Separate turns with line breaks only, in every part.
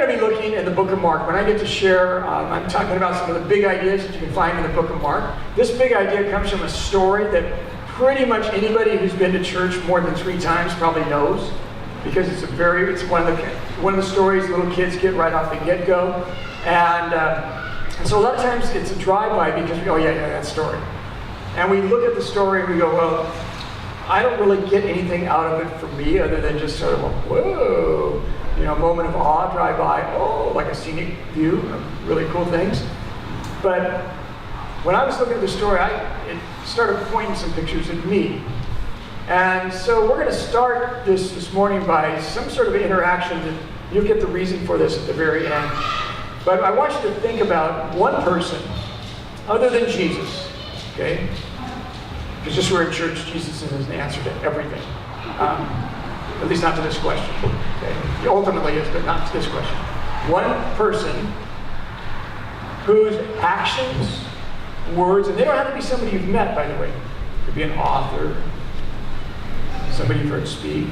going to be looking in the book of Mark. When I get to share, I'm talking about some of the big ideas that you can find in the book of Mark. This big idea comes from a story that pretty much anybody who's been to church more than 3 times probably knows, because it's one of the stories little kids get right off the get-go. And so a lot of times it's a drive-by because we go, yeah, that story. And we look at the story and we go, well, I don't really get anything out of it for me other than just sort of a, whoa, moment of awe, drive by, oh, like a scenic view of really cool things. But when I was looking at the story, it started pointing some pictures at me. And so we're going to start this morning by some sort of interaction that you'll get the reason for this at the very end. But I want you to think about one person other than Jesus, okay? Because just we're in church, Jesus is an answer to everything. At least not to this question. Okay? He ultimately is, but not to this question. One person whose actions, words, and they don't have to be somebody you've met, by the way. It could be an author, somebody you've heard speak.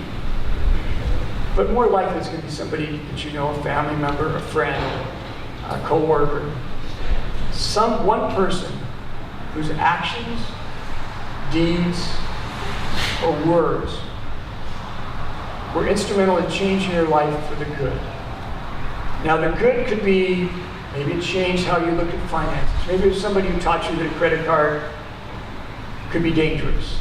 But more likely it's going to be somebody that you know, a family member, a friend, a co-worker. One person whose actions, deeds, or words were instrumental in changing your life for the good. Now the good could be, maybe it changed how you look at finances. Maybe it was somebody who taught you that a credit card could be dangerous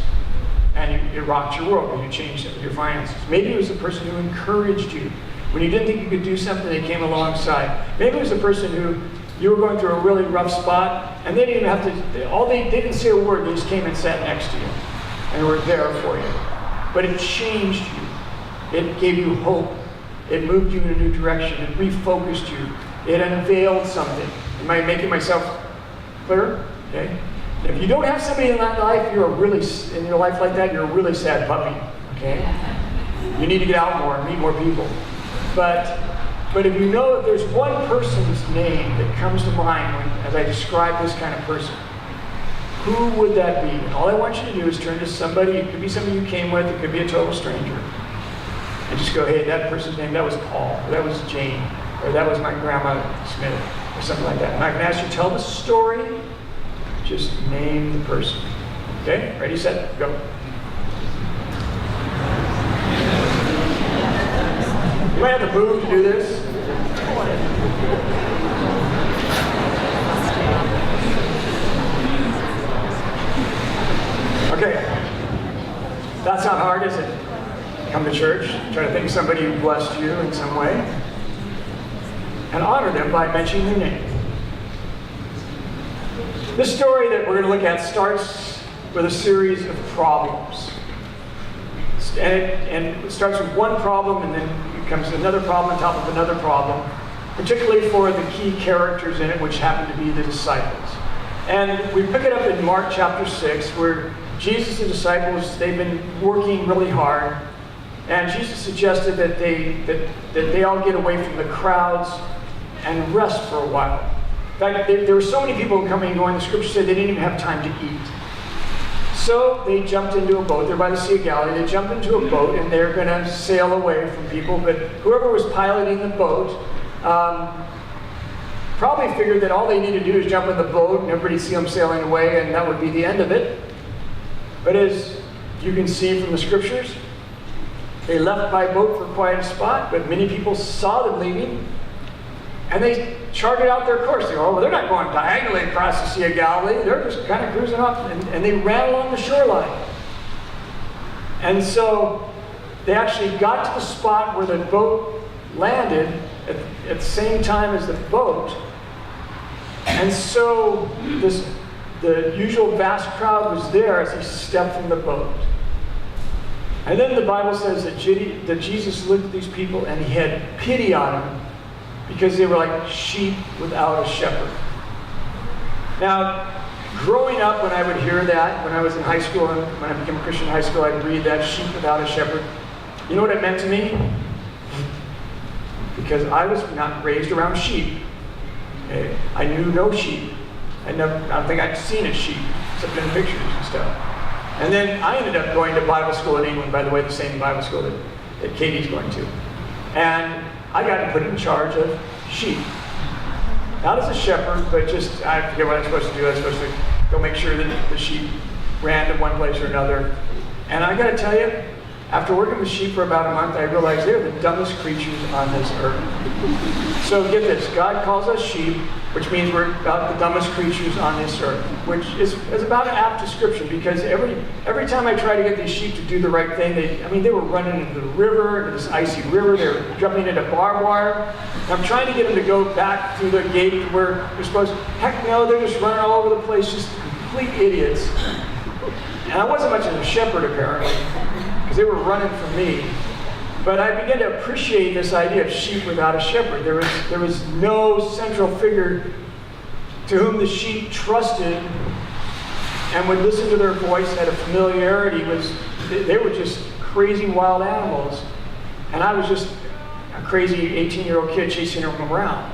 and it rocked your world because you changed your finances. Maybe it was the person who encouraged you. When you didn't think you could do something, they came alongside. Maybe it was the person who you were going through a really rough spot and they didn't even have to, they didn't say a word, they just came and sat next to you and were there for you. But it changed you. It gave you hope. It moved you in a new direction. It refocused you. It unveiled something. Am I making myself clear? Okay. If you don't have somebody in that life, in your life like that, you're a really sad puppy. Okay. You need to get out more and meet more people. But if you know that there's one person's name that comes to mind as I describe this kind of person, who would that be? And all I want you to do is turn to somebody. It could be somebody you came with. It could be a total stranger. And just go, hey, that person's name, that was Paul, or that was Jane, or that was my grandma Smith, or something like that. And I can ask you to tell the story, just name the person. Okay? Ready, set, go. You might have to move to do this. Okay. That's not hard, is it? Come to church, try to think of somebody who blessed you in some way, and honor them by mentioning their name. This story that we're going to look at starts with a series of problems. And it starts with one problem, and then it comes another problem on top of another problem, particularly for the key characters in it, which happen to be the disciples. And we pick it up in Mark chapter 6, where Jesus and the disciples, they've been working really hard. And Jesus suggested that they all get away from the crowds and rest for a while. In fact, there were so many people coming and going, the scripture said they didn't even have time to eat. So they jumped into a boat. They're by the Sea of Galilee. They jumped into a boat and they're going to sail away from people. But whoever was piloting the boat probably figured that all they needed to do is jump in the boat and everybody see them sailing away and that would be the end of it. But as you can see from the scriptures, they left by boat for a quiet spot, but many people saw them leaving, and they charted out their course. They go, oh, well, they're not going diagonally across the Sea of Galilee. They're just kind of cruising off, and they ran along the shoreline. And so they actually got to the spot where the boat landed at the same time as the boat. And so the usual vast crowd was there as he stepped from the boat. And then the Bible says that Jesus looked at these people and he had pity on them because they were like sheep without a shepherd. Now, growing up, when I would hear that, when I was in high school and when I became a Christian in high school, I'd read that, sheep without a shepherd. You know what it meant to me? Because I was not raised around sheep. Okay? I knew no sheep. I don't think I'd seen a sheep, except in pictures and stuff. And then I ended up going to Bible school in England, by the way, the same Bible school that Katie's going to. And I got put in charge of sheep. Not as a shepherd, but just, I forget what I'm supposed to do. I was supposed to go make sure that the sheep ran to one place or another. And I got to tell you, after working with sheep for about a month, I realized they're the dumbest creatures on this earth. So get this, God calls us sheep, which means we're about the dumbest creatures on this earth, which is about an apt description, because every time I try to get these sheep to do the right thing, they were running into the river, into this icy river, they were jumping into barbed wire. And I'm trying to get them to go back through the gate where they're supposed to. Heck no, they're just running all over the place, just complete idiots. And I wasn't much of a shepherd, apparently, because they were running from me. But I began to appreciate this idea of sheep without a shepherd. There was no central figure to whom the sheep trusted and would listen to their voice, had a familiarity. They were just crazy wild animals. And I was just a crazy 18-year-old kid chasing them around.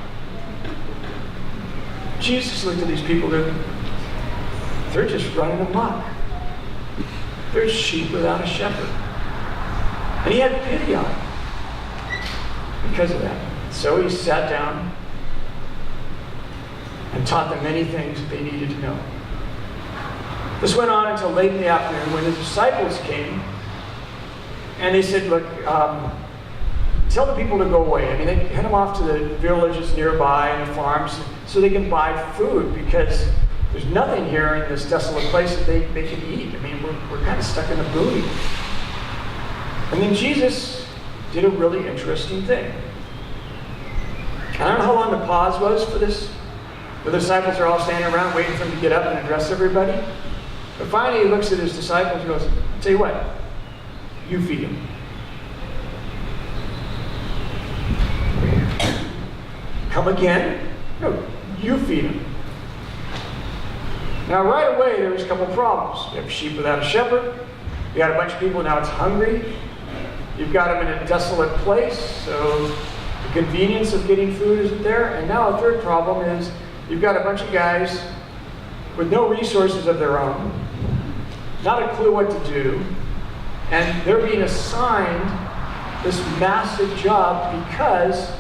Jesus looked at these people, they're just running amok. They're sheep without a shepherd. And he had pity on them because of that. So he sat down and taught them many things that they needed to know. This went on until late in the afternoon when the disciples came and they said, look, tell the people to go away. They head them off to the villages nearby and the farms so they can buy food, because there's nothing here in this desolate place that they can eat. We're kind of stuck in the boonies. And then Jesus did a really interesting thing. I don't know how long the pause was for this. The disciples are all standing around waiting for him to get up and address everybody. But finally he looks at his disciples and goes, I'll tell you what, you feed him. Come again? No, you feed him. Now right away there was a couple problems. You have sheep without a shepherd. You got a bunch of people now it's hungry. You've got them in a desolate place, so the convenience of getting food isn't there. And now a third problem is you've got a bunch of guys with no resources of their own, not a clue what to do, and they're being assigned this massive job because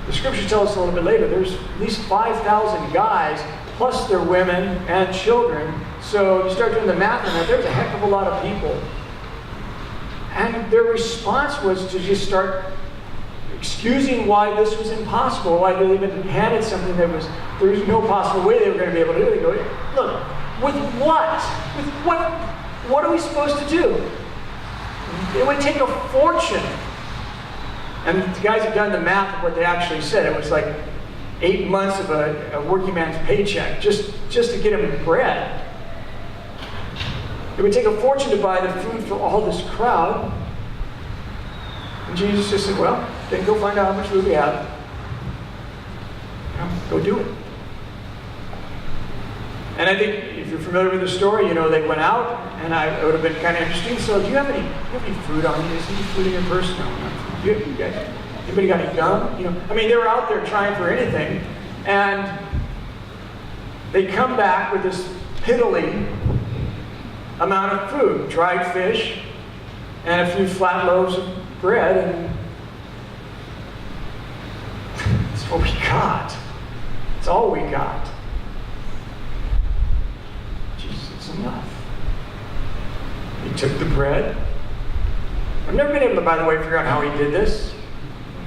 the scriptures tell us a little bit later, there's at least 5,000 guys plus their women and children. So you start doing the math on that, there's a heck of a lot of people. And their response was to just start excusing why this was impossible, why they even handed something that there was no possible way they were going to be able to do it. They go, look, with what? What are we supposed to do? It would take a fortune. And the guys have done the math of what they actually said. It was like 8 months of a working man's paycheck just to get him bread. It would take a fortune to buy the food for all this crowd. And Jesus just said, well, then go find out how much food we have. Go do it. And I think if you're familiar with the story, they went out, and it would have been kind of interesting. So, do you have any food on you? Is there any food in your purse? No. You guys, anybody got any gum? They were out there trying for anything, and they come back with this piddling amount of food, dried fish, and a few flat loaves of bread, and that's what we got. It's all we got. Jesus, it's enough. He took the bread. I've never been able to, by the way, figure out how he did this,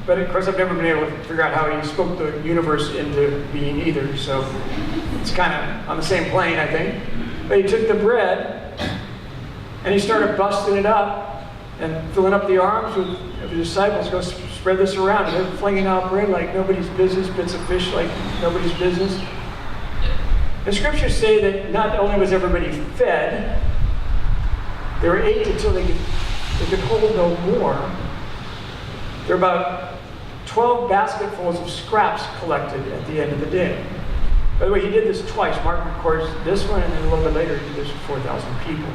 but of course I've never been able to figure out how he spoke the universe into being either, so it's kind of on the same plane, I think. But he took the bread, and he started busting it up and filling up the arms of the disciples. Go spread this around. And they're flinging out bread like nobody's business, bits of fish like nobody's business. The scriptures say that not only was everybody fed, they were ate until they could hold no more. There were about 12 basketfuls of scraps collected at the end of the day. By the way, he did this twice. Mark records this one, and then a little bit later he did this with 4,000 people.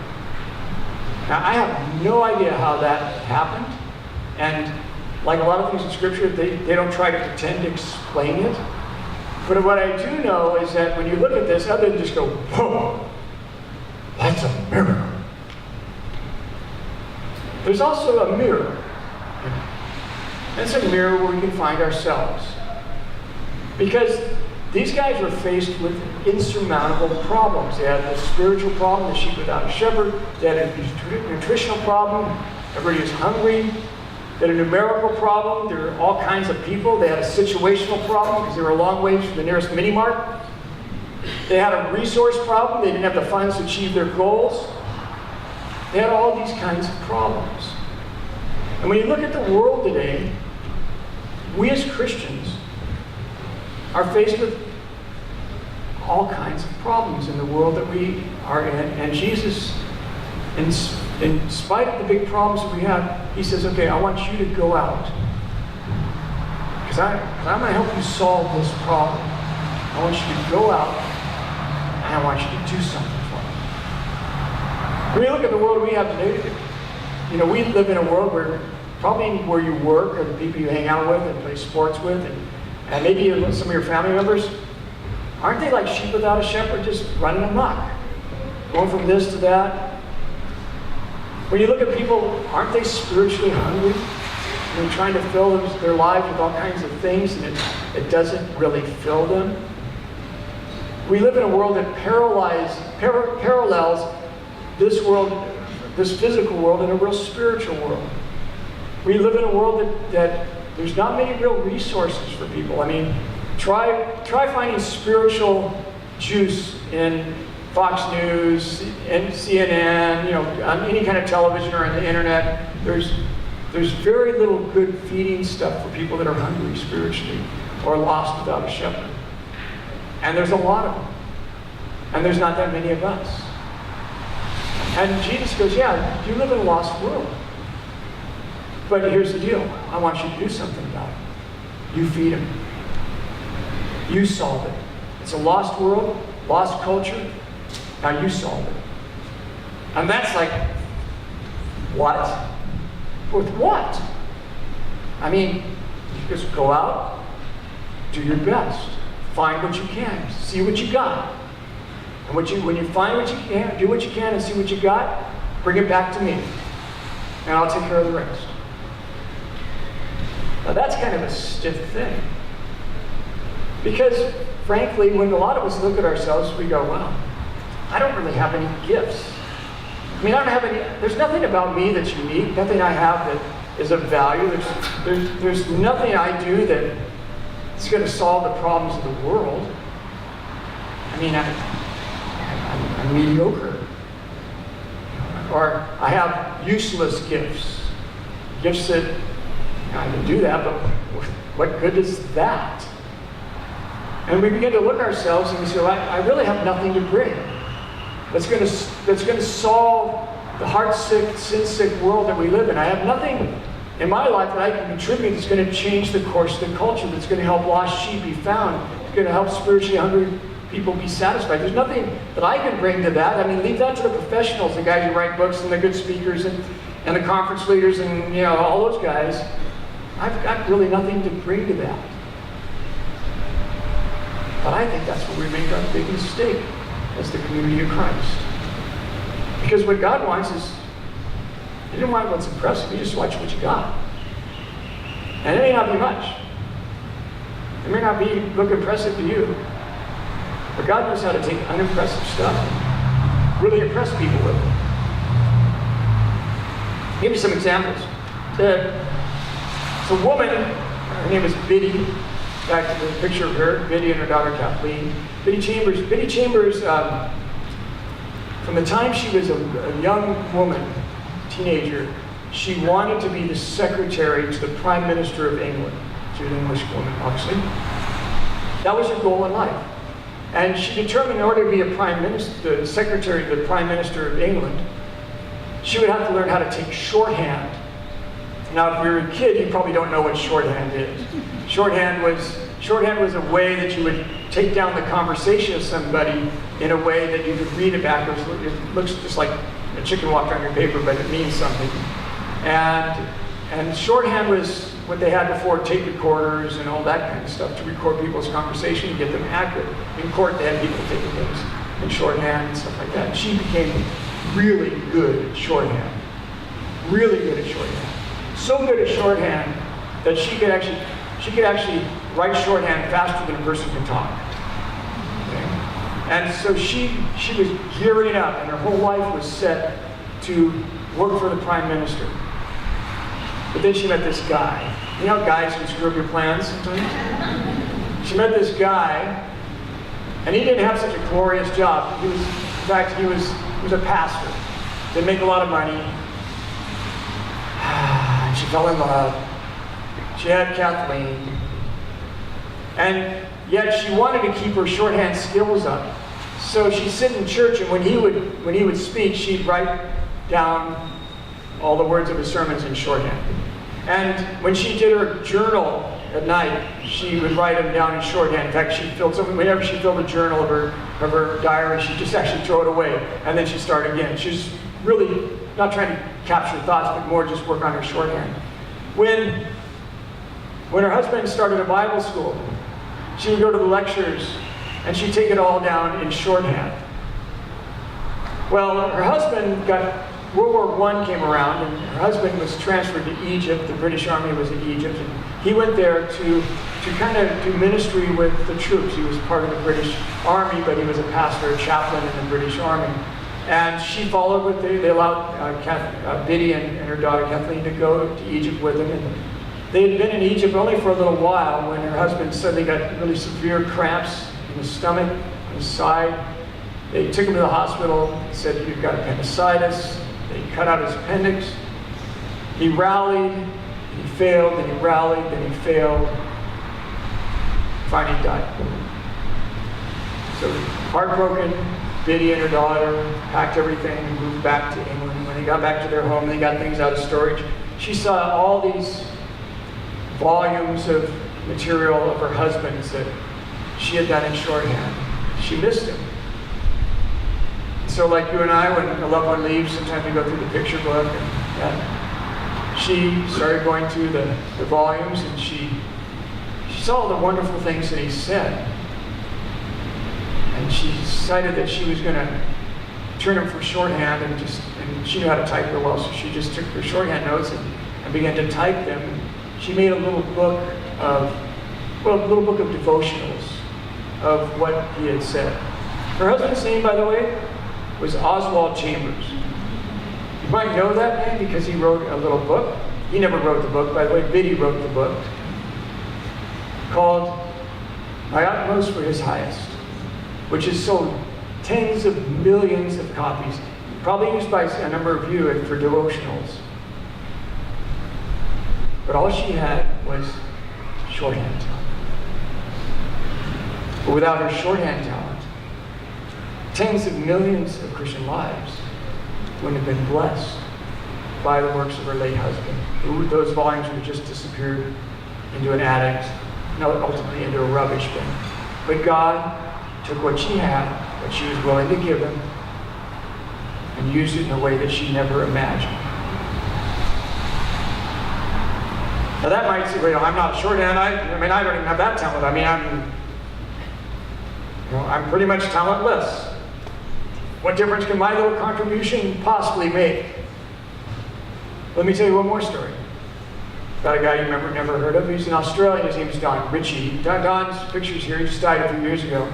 Now, I have no idea how that happened, and like a lot of things in Scripture, they don't try to pretend to explain it. But what I do know is that when you look at this, other than just go, whoa, that's a miracle. There's also a mirror. And it's a mirror where we can find ourselves. Because these guys were faced with insurmountable problems. They had the spiritual problem, the sheep without a shepherd. They had a nutritional problem. Everybody was hungry. They had a numerical problem. There were all kinds of people. They had a situational problem because they were a long ways from the nearest mini-mart. They had a resource problem. They didn't have the funds to achieve their goals. They had all these kinds of problems. And when you look at the world today, we as Christians are faced with all kinds of problems in the world that we are in. And Jesus, in spite of the big problems that we have, he says, okay, I want you to go out. Because I'm going to help you solve this problem. I want you to go out, and I want you to do something for me. When you look at the world we have today, you know, we live in a world where probably where you work or the people you hang out with and play sports with, and maybe some of your family members, aren't they like sheep without a shepherd, just running amok, going from this to that? When you look at people, aren't they spiritually hungry? They're trying to fill their lives with all kinds of things, and it doesn't really fill them. We live in a world that parallels this world, this physical world, in a real spiritual world. We live in a world that there's not many real resources for people. I mean, try finding spiritual juice in Fox News and CNN, you know, on any kind of television or on the internet. There's very little good feeding stuff for people that are hungry spiritually or lost without a shepherd. And there's a lot of them. And there's not that many of us. And Jesus goes, yeah, you live in a lost world. But here's the deal. I want you to do something about it. You feed them. You solve it. It's a lost world, lost culture. Now you solve it. And that's like, what? With what? I mean, you just go out, do your best. Find what you can. See what you got. And when you find what you can, do what you can and see what you got, bring it back to me. And I'll take care of the rest. Now that's kind of a stiff thing. Because, frankly, when a lot of us look at ourselves, we go, wow, I don't really have any gifts. I mean, I don't have any, there's nothing about me that's unique, nothing I have that is of value. There's nothing I do that's going to solve the problems of the world. I mean, I'm mediocre. Or I have useless gifts. Gifts that, I can do that, but what good is that? And we begin to look at ourselves and we say, well, I really have nothing to bring that's going to solve the heart-sick, sin-sick world that we live in. I have nothing in my life that I can contribute that's going to change the course of the culture, that's going to help lost sheep be found, that's going to help spiritually hungry people be satisfied. There's nothing that I can bring to that. I mean, leave that to the professionals, the guys who write books and the good speakers and the conference leaders and, you know, all those guys. I've got really nothing to bring to that. But I think that's where we make our big mistake as the community of Christ. Because what God wants is, He doesn't want what's impressive, He just wants what you got. And it may not be much. It may not look impressive to you. But God knows how to take unimpressive stuff and really impress people with it. I'll give you some examples. It's a woman, her name is Biddy. Back to the picture of her, Biddy and her daughter Kathleen. Biddy Chambers, from the time she was a young woman, teenager, she wanted to be the secretary to the Prime Minister of England. She was an English woman, obviously. That was her goal in life. And she determined in order to be the secretary to the Prime Minister of England, she would have to learn how to take shorthand. Now, if you're a kid, you probably don't know what shorthand is. Shorthand was a way that you would take down the conversation of somebody in a way that you could read it backwards. It looks just like a chicken walked on your paper, but it means something. And shorthand was what they had before, tape recorders and all that kind of stuff to record people's conversation and get them accurate. In court, they had people taking things in shorthand and stuff like that. And she became really good at shorthand. Really good at shorthand. So good at shorthand that she could actually write shorthand faster than a person can talk. Okay? And so she was gearing up, and her whole life was set to work for the prime minister. But then she met this guy. You know how guys can screw up your plans sometimes? She met this guy, and he didn't have such a glorious job. He was a pastor. Didn't make a lot of money. She fell in love. She had Kathleen. And yet she wanted to keep her shorthand skills up. So she'd sit in church, and when he would speak, she'd write down all the words of his sermons in shorthand. And when she did her journal at night, she would write them down in shorthand. In fact, whenever she filled a journal of her diary, she'd just actually throw it away, and then she'd start again. She was really not trying to capture thoughts, but more just work on her shorthand. When her husband started a Bible school, she would go to the lectures, and she'd take it all down in shorthand. Well, her husband World War I came around, and her husband was transferred to Egypt. The British Army was in Egypt, and he went there to kind of do ministry with the troops. He was part of the British Army, but he was a pastor, a chaplain in the British Army. And she followed with they allowed Biddy and her daughter Kathleen to go to Egypt with him. And they had been in Egypt only for a little while when her husband suddenly got really severe cramps in his stomach, on his side. They took him to the hospital, said, "You've got appendicitis." They cut out his appendix. He rallied, he failed, then he rallied, then he failed. Finally died. So heartbroken, Biddy and her daughter packed everything and moved back to England. When they got back to their home, they got things out of storage. She saw all these volumes of material of her husband's that she had done in shorthand. She missed him. So like you and I, when a loved one leaves, sometimes we go through the picture book, and she started going through the volumes, and she saw all the wonderful things that he said. And she decided that she was going to turn him for shorthand, and she knew how to type real well, so she just took her shorthand notes and began to type them. And she made a little book of devotionals of what he had said. Her husband's name, by the way, was Oswald Chambers. You might know that name because he wrote a little book. He never wrote the book, by the way. Biddy wrote the book called My Utmost for His Highest, which has sold tens of millions of copies, probably used by a number of you for devotionals. But all she had was shorthand talent. But without her shorthand talent, tens of millions of Christian lives wouldn't have been blessed by the works of her late husband. Those volumes would have just disappeared into an attic, and ultimately into a rubbish bin. But God took what she had, what she was willing to give him, and used it in a way that she never imagined. Now that might say, I'm not shorthand. I don't even have that talent. I'm pretty much talentless. What difference can my little contribution possibly make? Let me tell you one more story. About a guy you never heard of. He's an Australian. His name is Don Ritchie. Don's picture's here. He just died a few years ago.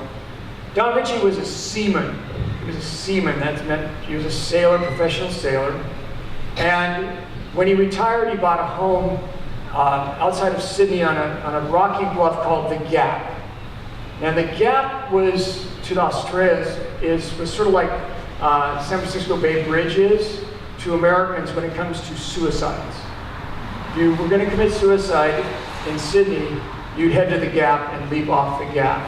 Don Ritchie was a seaman. He was a seaman. That meant he was a sailor, professional sailor. And when he retired, he bought a home outside of Sydney on a rocky bluff called the Gap. And the Gap was, to the Australians, was sort of like San Francisco Bay Bridge is to Americans when it comes to suicides. If you were going to commit suicide in Sydney, you'd head to the Gap and leap off the Gap.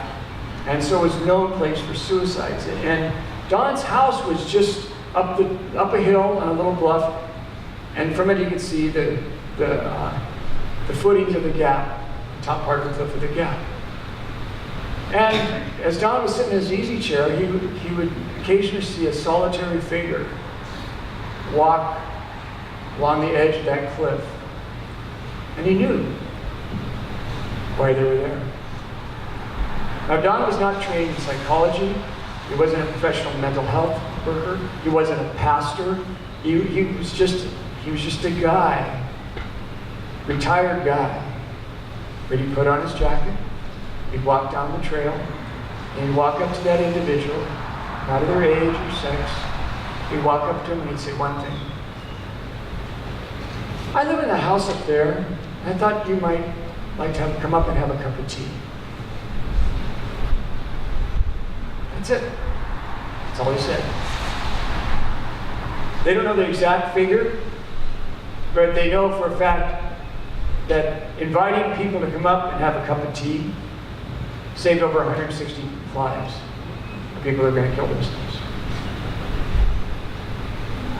And so it was a known place for suicides. And Don's house was just up a hill on a little bluff, and from it you could see the footings of the Gap, the top part of the cliff of the Gap. And as Don was sitting in his easy chair, he would occasionally see a solitary figure walk along the edge of that cliff. And he knew why they were there. Now, Don was not trained in psychology. He wasn't a professional mental health worker. He wasn't a pastor. He was just a guy, retired guy. But he'd put on his jacket, he'd walk down the trail, and he'd walk up to that individual, no matter their age or sex. He'd walk up to him and he'd say one thing. I live in a house up there, and I thought you might like to come up and have a cup of tea. That's it. That's all he said. They don't know the exact figure, but they know for a fact that inviting people to come up and have a cup of tea saved over 160 lives of people who are going to kill themselves.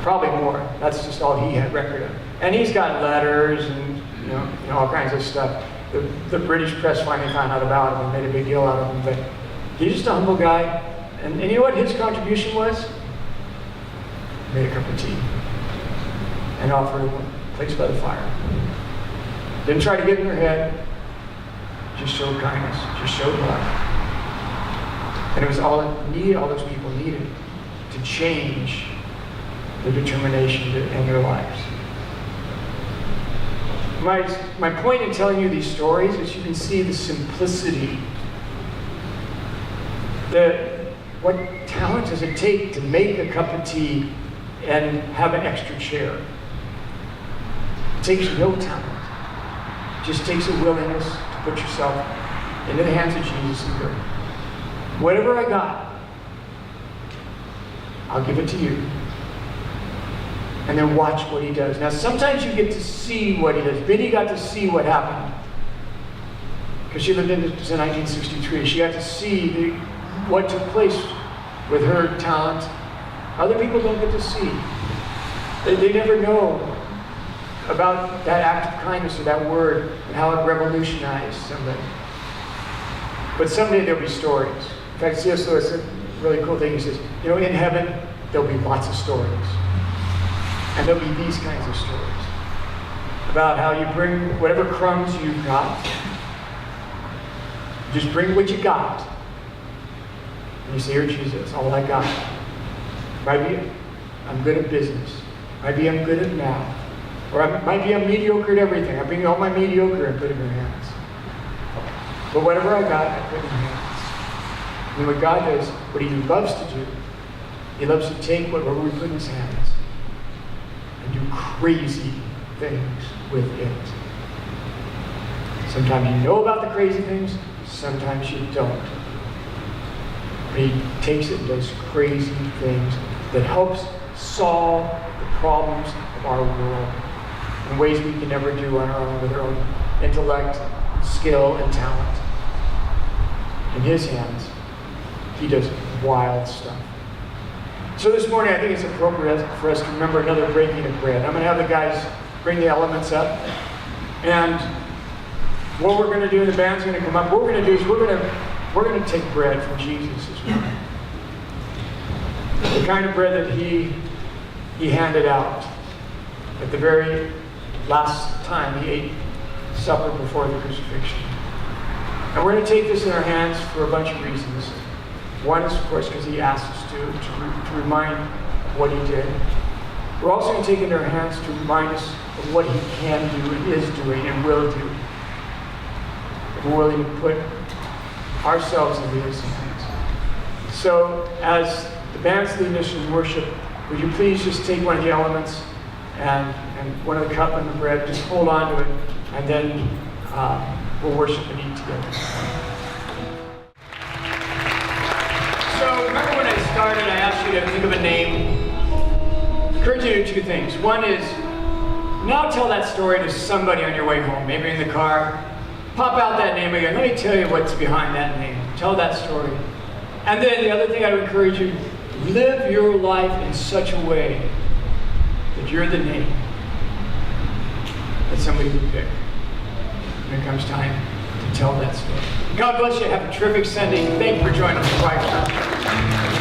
Probably more. That's just all he had record of. And he's got letters and all kinds of stuff. The British press finally found out about him and made a big deal out of him. But he's just a humble guy. And you know what his contribution was? He made a cup of tea and offered him a place by the fire. Didn't try to get in her head. Just showed kindness. Just showed love. And it was all those people needed to change the determination to end their lives. My point in telling you these stories is you can see the simplicity. What talent does it take to make a cup of tea and have an extra chair? It takes no talent. It just takes a willingness to put yourself into the hands of Jesus and go, whatever I got, I'll give it to you. And then watch what he does. Now, sometimes you get to see what he does. Biddy got to see what happened. Because she lived into 1963. She got to see what took place with her talent. Other people don't get to see. They never know about that act of kindness or that word and how it revolutionized somebody. But someday there'll be stories. In fact, C.S. Lewis said a really cool thing. He says, in heaven, there'll be lots of stories. And there'll be these kinds of stories about how you bring whatever crumbs you've got, just bring what you got. And you say, here, Jesus, all I got. Maybe I'm good at business. Maybe I'm good at math. Or maybe I'm mediocre at everything. I bring all my mediocre and put it in your hands. But whatever I got, I put in your hands. And what God does, what he loves to do, he loves to take whatever we put in his hands and do crazy things with it. Sometimes you know about the crazy things, sometimes you don't. But he takes it and does crazy things that helps solve the problems of our world in ways we can never do on our own with our own intellect, skill, and talent. In his hands, he does wild stuff. So this morning, I think it's appropriate for us to remember another breaking of bread. I'm going to have the guys bring the elements up. And what we're going to do, the band's going to come up. What we're going to do is we're going to take bread from Jesus this morning. The kind of bread that he handed out at the very last time he ate supper before the crucifixion. And we're going to take this in our hands for a bunch of reasons. One is, of course, because he asked us to remind of what he did. We're also going to take it in our hands to remind us of what he can do and is doing and will do. If we're willing to put ourselves into his hands. So, as the band's leading us in worship, would you please just take one of the elements and one of the cup and the bread, just hold on to it, and then we'll worship and eat together. So remember when I started, I asked you to think of a name. I encourage you to do two things. One is, now tell that story to somebody on your way home, maybe in the car. Pop out that name again. Let me tell you what's behind that name. Tell that story. And then the other thing I would encourage you, live your life in such a way that you're the name that somebody would pick when it comes time to tell that story. God bless you. Have a terrific Sunday. Thank you for joining us. Bye.